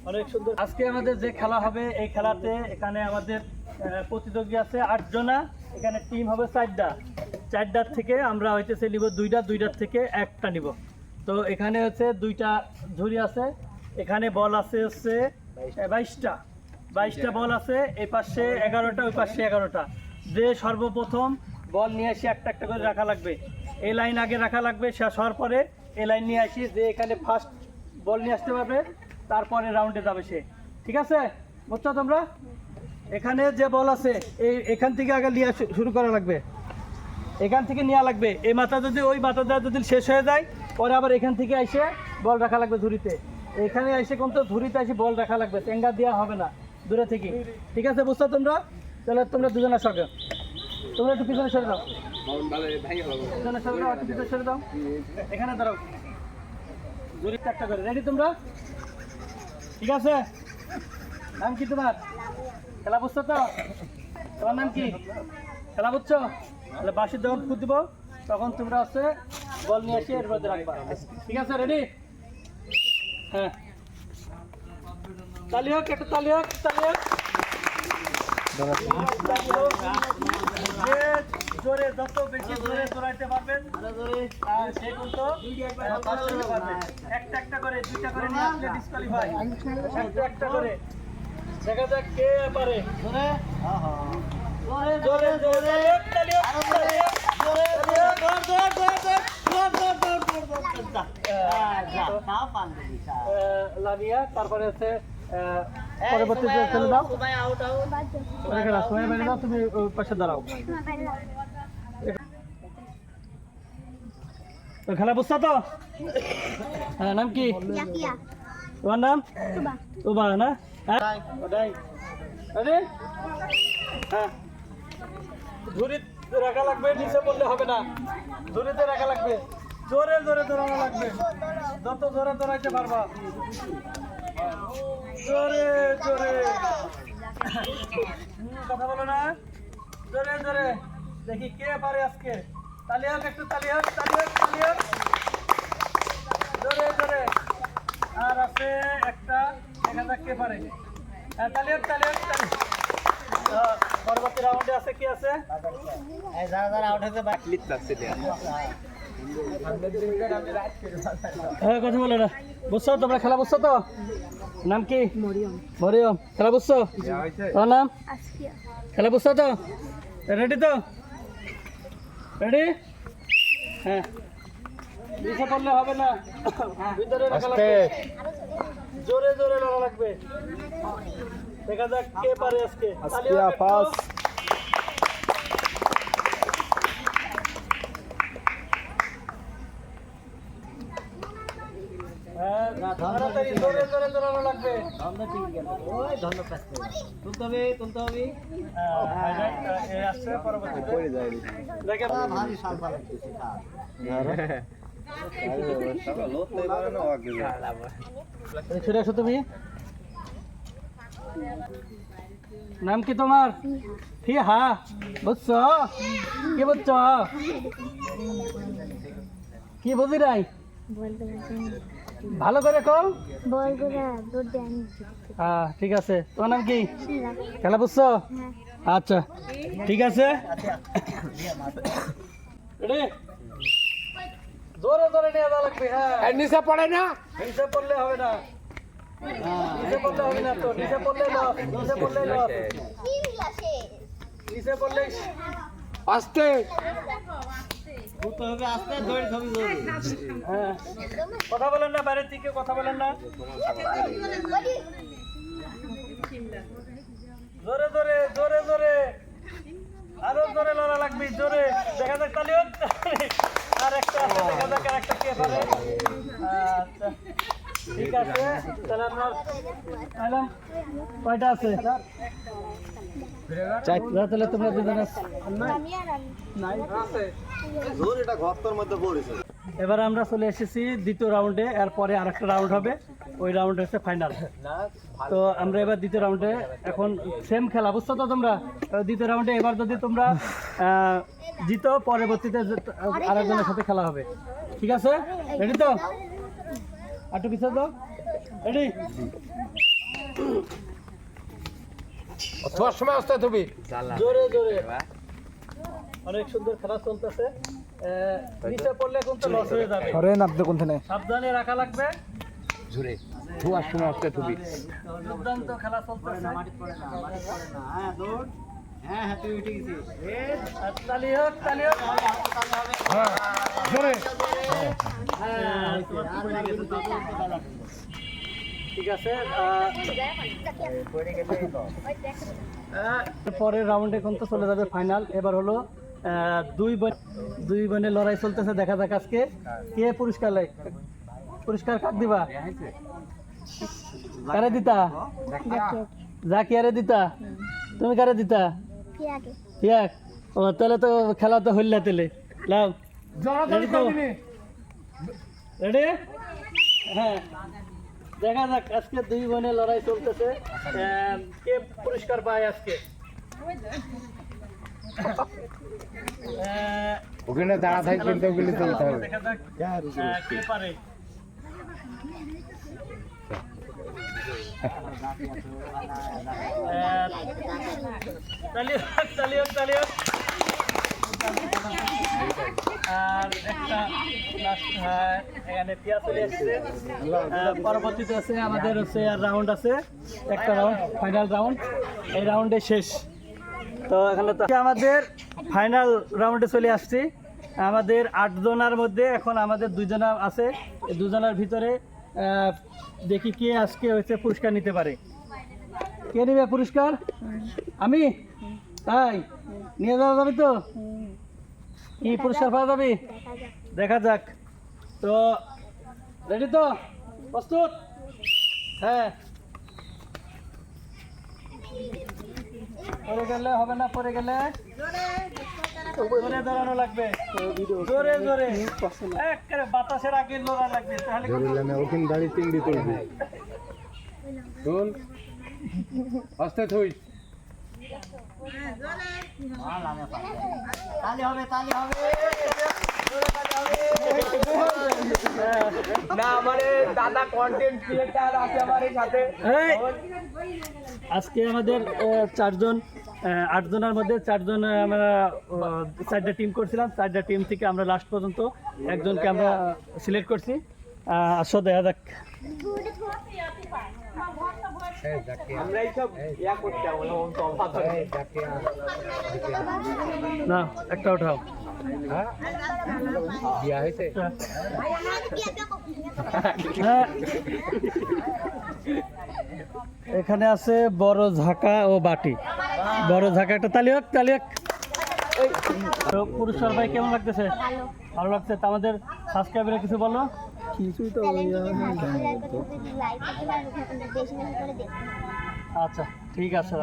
অনেক সুন্দর। আজকে আমাদের যে খেলা হবে এই খেলাতে এখানে আমাদের প্রতিযোগী আছে 8 জনা। এখানে টিম হবে 4টার থেকে আমরা হইতেছে নিব দুইটার থেকে একটা নিব। তো এখানে হচ্ছে 2টা ঝুড়ি আছে। এখানে বল আছে হচ্ছে 22টা বল আছে। এই পাশে 11টা, ওই পাশে 11টা। যে সর্বপ্রথম বল নিয়ে এসে একটা একটা করে রাখা লাগবে। এই লাইন আগে রাখা লাগবে, শেষ হওয়ার পরে এই লাইন নিয়ে আসি। যে এখানে ফার্স্ট বল নিয়ে আসতে পারবে তারপরে রাউন্ডে যাবে সে। ঠিক আছে, বুঝছো তোমরা? এখানে যে বল আছে এখান থেকে আগে নিয়ে শুরু করা লাগবে, এখান থেকে নেওয়া লাগবে। এই মাথা যদি ওই মাথাটা যদি শেষ হয়ে যায় পরে আবার এখান থেকে এসে বল রাখা লাগবে ঝুড়িতে। এখানে এসে কিন্তু ঝুড়িতে এসে বল রাখা লাগবে, টেঙ্গা দেওয়া হবে না দূরে থেকে। ঠিক আছে, বুঝছো তোমরা? তাহলে তোমরা দুজনের সঙ্গে তোমরা একটু পিছনে সরে দাও, পিছনে সরে দাও, একটু পিছনে সরে দাও। এখানে দাঁড়াও, ঝুড়িতে একটা করে। রেডি তোমরা? ঠিক আছে। নাম কি তোমার? খেলা বুঝছো তো? তোমার নাম কি? খেলা বুঝছো? তাহলে বাঁশির যখন ফুট দিব তখন তোমরা হচ্ছে বল নিয়ে এসে এর মধ্যে রাখবা। ঠিক আছে, রেডি? হ্যাঁ, তালি হোক, একটা তালি হোক, তালি হোক। জোরে, যত বেশি জোরে দৌড়াইতে পারবেন সে কিন্তু পারবে। একটা করে 2টা করে নিয়ে আসলে ডিসকোয়ালিফাই। একটা করে দেখা যাক কে পারে। জোরে জোরে তালি হোক, লামিয়া। তারপরে হচ্ছে পরবর্তীতে চলে দাও, তুমি পাশে দাঁড়াও। খেলা বুঝছো তো? হ্যাঁ, নাম কি তোমার? নাম তুবা না? হ্যাঁ, ঝুড়ি রাখা লাগবে, নিচে পড়লে হবে না, ঝুড়িতে রাখা লাগবে। জোরে জোরে দৌড়ানো লাগবে, যত জোরে দৌড়াইতে পারবা। জোরে জোরে কথা বলো না, জোরে জোরে। দেখি কে পারে আজকে। তালি হোক, একটু তালি হোক, তালি হোক, তালি হোক। জোরে জোরে। আর আছে একটা, দেখা যাক কে পারে। হ্যাঁ, তালি হোক, তালি হোক, তালি। পরবর্তী রাউন্ডে আছে কি আছে? কথা বলো না, বুঝছো তোমরা? খেলা বুঝছো তো? নাম কি? মরিয়ম। খেলা বুঝছো? তোমার নাম? খেলা বুঝছো তো? রেডি তো? রেডি? হ্যাঁ, নিচে পড়লে হবে না, ভিতরে রাখা লাগবে, জোরে জোরে লড়া লাগবে। দেখা যাক কে পারে আজকে। জোরে জোরে দৌড়ানো লাগবে। তুলতে হবে। আসছে পরবর্তীতে ছুটে আসো তুমি। নাম কি তোমার? ফিহা। বুঝছো? কি বুঝছো? কি বুঝি নাই? ভালো করে কও। হ্যাঁ, ঠিক আছে। তোমার নাম কি? খেলা বুঝছো? আচ্ছা, ঠিক আছে। জোরে জোরে নিয়ে যাওয়া লাগবে। হ্যাঁ, নিচে পড়ে না, নিচে পড়লে হবে না, নিচে পড়লে হবে না। তো নিচে পড়লে লস, নিচে পড়লে লস, নিচে পড়লে আস্তে হ্যাঁ, কথা বলেন না, বাইরের দিকে কথা বলেন না। জোরে জোরে জোরে জোরে, আরো জোরে লড়া লাগবে, জোরে। দেখা যাক তালি হোক। আর একটা আছে, দেখা যাক আর একটা কে পারে। আচ্ছা, ঠিক আছে। তাহলে আপনার কয়টা আছে? তাহলে তোমরা দুজন এবার আমরা চলে এসেছি দ্বিতীয় রাউন্ডে। এরপরে আর একটা রাউন্ড হবে, ওই রাউন্ড হচ্ছে ফাইনাল। তো আমরা এবার দ্বিতীয় রাউন্ডে, এখন সেম খেলা, বুঝছো তো তোমরা? দ্বিতীয় রাউন্ডে এবার যদি তোমরা জিতো পরবর্তীতে আরেকজনের সাথে খেলা হবে। ঠিক আছে, রেডি তো? একটু পিছিয়ে দাও। রেডি? তোমার সময় আসতে তুমি জোরে জোরে অনেক সুন্দর খেলা চলতেছে নিচে পড়লে কিন্তু লস হয়ে যাবে সাবধানে রাখা লাগবে জোরে তোমার সময় আসতে তুমি দুর্দান্ত খেলা চলতেছে তালি হোক তালি হোক হ্যাঁ জোরে ঠিক আছে পরের রাউন্ডে কিন্তু চলে যাবে ফাইনাল এবার হলো দুই বোনের লড়াই চলতেছে দেখা যাক আজকে কে পুরস্কার কাক দিবা কারে দিতা জাকিয়ারে দিতা তুমি কারে দিতা ফিয়াক ও তাহলে তো খেলা তো হইলা তেলে লাও রেডি হ্যাঁ দেখা যাক আজকে দুই বোনের লড়াই চলতেছে কে পুরস্কার পায় আজকে ওখানে দাঁড়া থাকি কিন্তু ওগুলি চলতে হবে দেখা যাক কে পারে তালি হোক আর একটা লাস্ট এখানে পিয়া চলে আসছে পরবর্তীতে আছে আমাদের হচ্ছে আর রাউন্ড আছে একটা রাউন্ড ফাইনাল রাউন্ড এই রাউন্ডে শেষ তো এখানে তো আমাদের ফাইনাল রাউন্ডে চলে আসছি আমাদের 8 জনের মধ্যে এখন আমাদের 2 জন আছে এই 2 জনের ভিতরে দেখি কে আজকে হচ্ছে পুরস্কার নিতে পারে কে নেবে পুরস্কার আমি তাই নিয়ে যাওয়া যাবে তো কি পুরস্কার পাওয়া যাবে দেখা যাক তো রেডি তো প্রস্তুত হ্যাঁ পরে গেলে হবে না পরে গেলে জোরে দাঁড়ানো লাগবে জোরে জোরে একেবারে বাতাসের আগে লড়া লাগবে তাহলে ওখানে দাঁড়িয়ে তিনটি তুলবি শোন আস্তে থই না আমারে দাদা কন্টেন্ট ক্রিয়েটর আছে আমাদের সাথে আজকে আমাদের 4 জন 8 জনের মধ্যে 4 জন আমরা 4টা টিম করছিলাম 4টা টিম থেকে আমরা লাস্ট পর্যন্ত একজনকে আমরা সিলেক্ট করছি আসো দেখা যাক আমরা এইসব ইয়া করতে বলো তো অভাব না একটা উঠাও হ্যাঁ বিয়া হইছে হ্যাঁ এখানে আছে বড় ঝাঁকা ও বাটি বড় ঝাঁকা একটা তালি হোক তো পুরস্কার ভাই কেমন লাগতেছে ভালো লাগছে তো আমাদের সাবস্ক্রাইবারে কিছু বলো কিছুই তো আচ্ছা ঠিক আছে